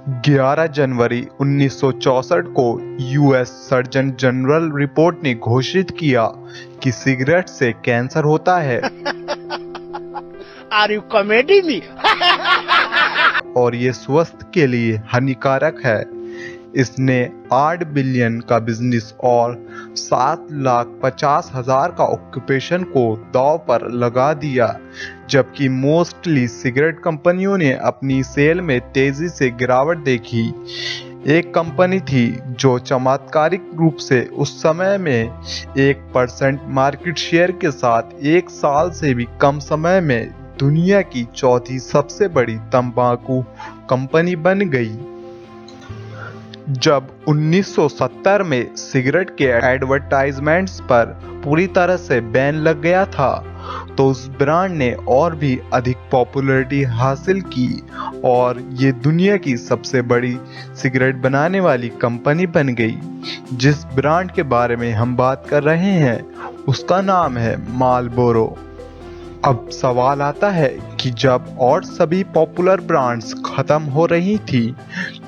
11 जनवरी 1964 को US surgeon general report ने घोषित किया कि सिगरेट से कैंसर होता है Are you comedy me? और ये स्वास्थ्य के लिए हानिकारक है। इसने 8 बिलियन का बिजनेस और 7,50,000 का ऑक्यूपेशन को दांव पर लगा दिया, जबकि मोस्टली सिगरेट कंपनियों ने अपनी सेल में तेजी से गिरावट देखी। एक कंपनी थी जो चमत्कारिक रूप से उस समय में 1% मार्केट शेयर के साथ 1 साल से भी कम समय में दुनिया की चौथी सबसे बड़ी तंबाकू कंपनी बन गई। जब 1970 में सिगरेट के एडवर्टाइजमेंट्स पर पूरी तरह से बैन लग गया था, तो उस ब्रांड ने और भी अधिक पॉपुलैरिटी हासिल की और ये दुनिया की सबसे बड़ी सिगरेट बनाने वाली कंपनी बन गई। जिस ब्रांड के बारे में हम बात कर रहे हैं उसका नाम है मार्लबोरो। अब सवाल आता है कि जब और सभी पॉपुलर ब्रांड्स खत्म हो रही थी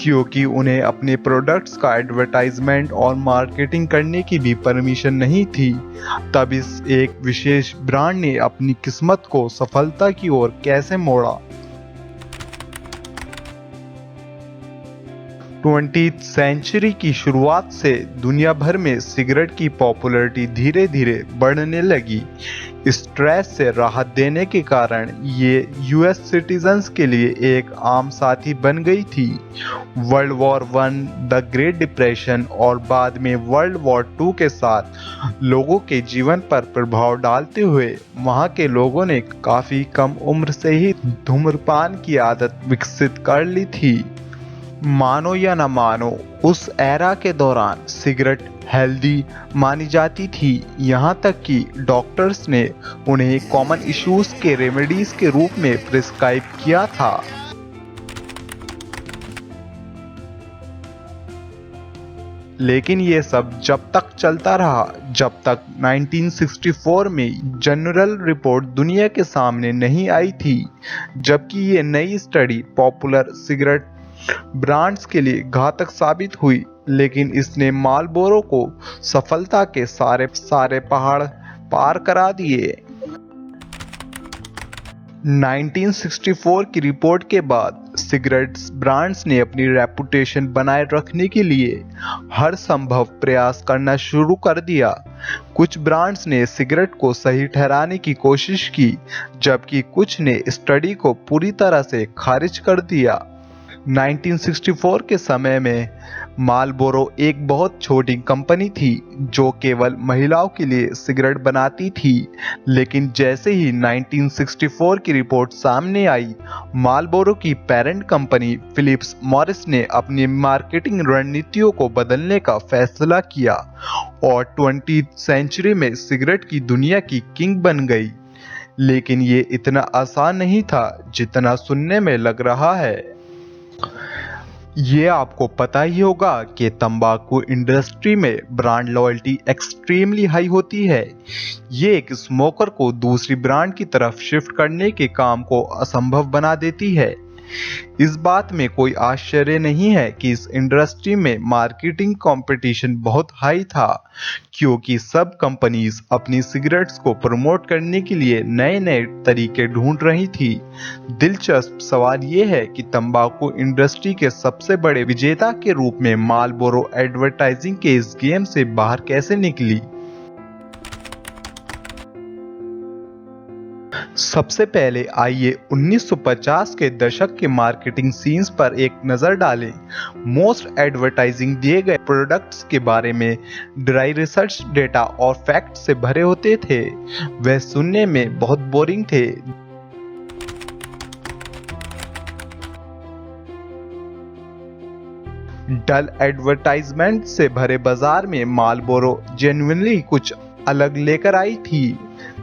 क्योंकि उन्हें अपने प्रोडक्ट्स का एडवर्टाइजमेंट और मार्केटिंग करने की भी परमिशन नहीं थी, तब इस एक विशेष ब्रांड ने अपनी किस्मत को सफलता की ओर कैसे मोड़ा। 20th सेंचुरी की शुरुआत से दुनिया भर में सिगरेट की पॉपुलैरिटी धीरे धीरे बढ़ने लगी। स्ट्रेस से राहत देने के कारण ये यूएस सिटीजन्स के लिए एक आम साथी बन गई थी। World war 1, the great depression और बाद में वर्ल्ड वॉर 2 के साथ लोगों के जीवन पर प्रभाव डालते हुए वहाँ के लोगों ने काफ़ी कम उम्र से ही धूम्रपान की आदत विकसित कर ली थी। मानो या न मानो, उस एरा के दौरान सिगरेट हेल्दी मानी जाती थी, यहाँ तक कि डॉक्टर्स ने उन्हें कॉमन इश्यूज के रेमेडीज के रूप में प्रिस्क्राइब किया था। लेकिन ये सब जब तक चलता रहा जब तक 1964 में जनरल रिपोर्ट दुनिया के सामने नहीं आई थी, जबकि ये नई स्टडी पॉपुलर सिगरेट ब्रांड्स के लिए घातक साबित हुई। लेकिन इसने मार्लबोरो को सफलता के सारे पहाड़ पार करा दिए। 1964 की रिपोर्ट के बाद सिगरेट्स ब्रांड्स ने अपनी रेपुटेशन बनाए रखने के लिए हर संभव प्रयास करना शुरू कर दिया। कुछ ब्रांड्स ने सिगरेट को सही ठहराने की कोशिश की, जबकि कुछ ने स्टडी को पूरी तरह से खारिज कर दिया। 1964 के समय में मार्लबोरो एक बहुत छोटी कंपनी थी जो केवल महिलाओं के लिए सिगरेट बनाती थी। लेकिन जैसे ही 1964 की रिपोर्ट सामने आई, मार्लबोरो की पेरेंट कंपनी फिलिप्स मॉरिस ने अपनी मार्केटिंग रणनीतियों को बदलने का फैसला किया और 20th सेंचुरी में सिगरेट की दुनिया की किंग बन गई। लेकिन ये इतना आसान नहीं था जितना सुनने में लग रहा है। ये आपको पता ही होगा कि तंबाकू इंडस्ट्री में ब्रांड लॉयल्टी एक्सट्रीमली हाई होती है। ये एक स्मोकर को दूसरी ब्रांड की तरफ शिफ्ट करने के काम को असंभव बना देती है। इस बात में कोई आश्चर्य नहीं है कि इस इंडस्ट्री में मार्केटिंग कंपटीशन बहुत हाई था, क्योंकि सब कंपनीज अपनी सिगरेट्स को प्रमोट करने के लिए नए नए तरीके ढूंढ रही थी। दिलचस्प सवाल ये है कि तंबाकू इंडस्ट्री के सबसे बड़े विजेता के रूप में मार्लबोरो एडवर्टाइजिंग के इस गेम से बाहर कैसे निकली। सबसे पहले आइए 1950 के दशक के मार्केटिंग सीन्स पर एक नज़र डालें। मोस्ट एडवर्टाइजिंग दिए गए प्रोडक्ट्स के बारे में ड्राई रिसर्च डेटा और फैक्ट से भरे होते थे। वह सुनने में बहुत बोरिंग थे। डल एडवर्टाइजमेंट से भरे बाजार में मार्लबोरो जेन्युइनली कुछ अलग लेकर आई थी।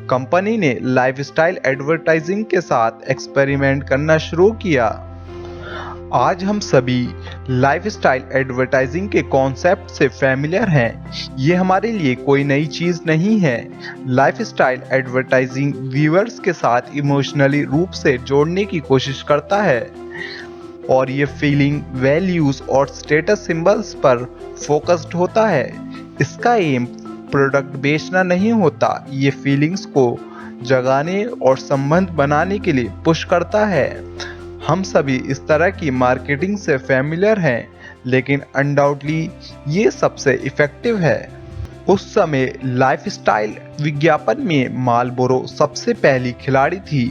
कंपनी ने लाइफस्टाइल एडवर्टाइजिंग के साथ एक्सपेरिमेंट करना शुरू किया। आज हम सभी लाइफस्टाइल एडवर्टाइजिंग के कॉन्सेप्ट से फैमिलियर हैं। ये हमारे लिए कोई नई चीज़ नहीं है। लाइफस्टाइल एडवर्टाइजिंग व्यूअर्स के साथ इमोशनली रूप से जोड़ने की कोशिश करता है। और ये फीलिंग वैल्यूज और स्टेटस सिंबल्स पर फोकस्ड होता है। इसका एम प्रोडक्ट बेचना नहीं होता, ये फीलिंग्स को जगाने और संबंध बनाने के लिए पुश करता है। हम सभी इस तरह की मार्केटिंग से फैमिलियर हैं, लेकिन अनडाउटली ये सबसे इफेक्टिव है। उस समय लाइफस्टाइल विज्ञापन में मार्लबोरो सबसे पहली खिलाड़ी थी।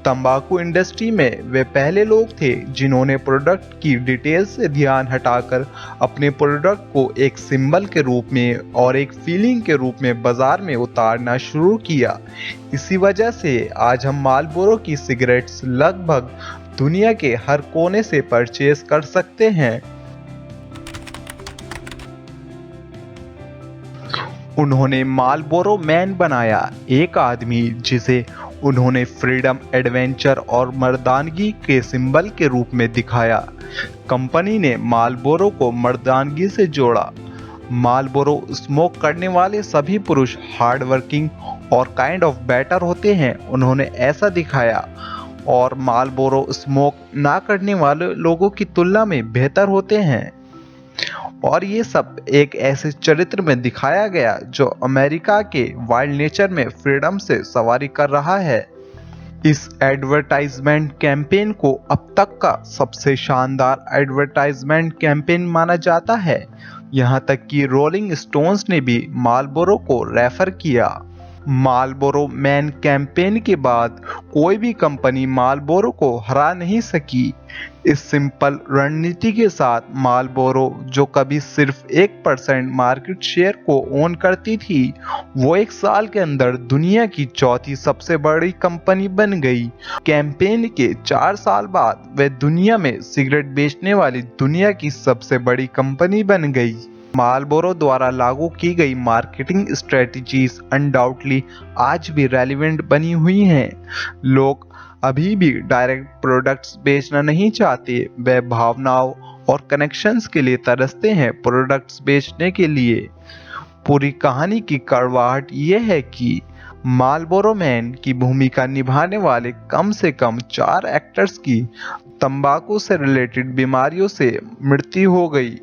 तंबाकू इंडस्ट्री में वे पहले लोग थे जिन्होंने प्रोडक्ट की डिटेल से ध्यान हटाकर अपने प्रोडक्ट को एक सिंबल के रूप में और एक फीलिंग के रूप में बाजार में उतारना शुरू किया। इसी वजह से आज हम मार्लबोरो की सिगरेट्स लगभग दुनिया के हर कोने से परचेज कर सकते हैं। उन्होंने मार्लबोरो मैन बनाया, एक आदमी जिसे उन्होंने फ्रीडम, एडवेंचर और मर्दानगी के सिंबल के रूप में दिखाया। कंपनी ने मार्लबोरो को मर्दानगी से जोड़ा। मार्लबोरो स्मोक करने वाले सभी पुरुष हार्ड वर्किंग और काइंड ऑफ बेटर होते हैं, उन्होंने ऐसा दिखाया, और मार्लबोरो स्मोक ना करने वाले लोगों की तुलना में बेहतर होते हैं। और ये सब एक ऐसे चरित्र में दिखाया गया जो अमेरिका के वाइल्ड नेचर में फ्रीडम से सवारी कर रहा है। इस एडवर्टाइजमेंट कैंपेन को अब तक का सबसे शानदार एडवर्टाइजमेंट कैंपेन माना जाता है। यहाँ तक कि रोलिंग स्टोन्स ने भी मार्लबोरो को रेफर किया। मार्लबोरो मैन कैंपेन के बाद कोई भी कंपनी मार्लबोरो को हरा नहीं सकी। इस सिंपल रणनीति के साथ मार्लबोरो, जो कभी सिर्फ 1% मार्केट शेयर को ओन करती थी, वो एक साल के अंदर दुनिया की चौथी सबसे बड़ी कंपनी बन गई। कैंपेन के 4 साल बाद वे दुनिया में सिगरेट बेचने वाली दुनिया की सबसे बड़ी कंपनी बन गई। मार्लबोरो द्वारा लागू की गई मार्केटिंग स्ट्रेटजीज अनडाउटली आज भी रेलेवेंट बनी हुई हैं। लोग अभी भी डायरेक्ट प्रोडक्ट्स बेचना नहीं चाहते, वे भावनाओं और कनेक्शंस के लिए तरसते हैं प्रोडक्ट्स बेचने के लिए। पूरी कहानी की कड़वाहट यह है कि मार्लबोरो मैन की भूमिका निभाने वाले कम से कम 4 एक्टर्स की तंबाकू से रिलेटेड बीमारियों से मृत्यु हो गई।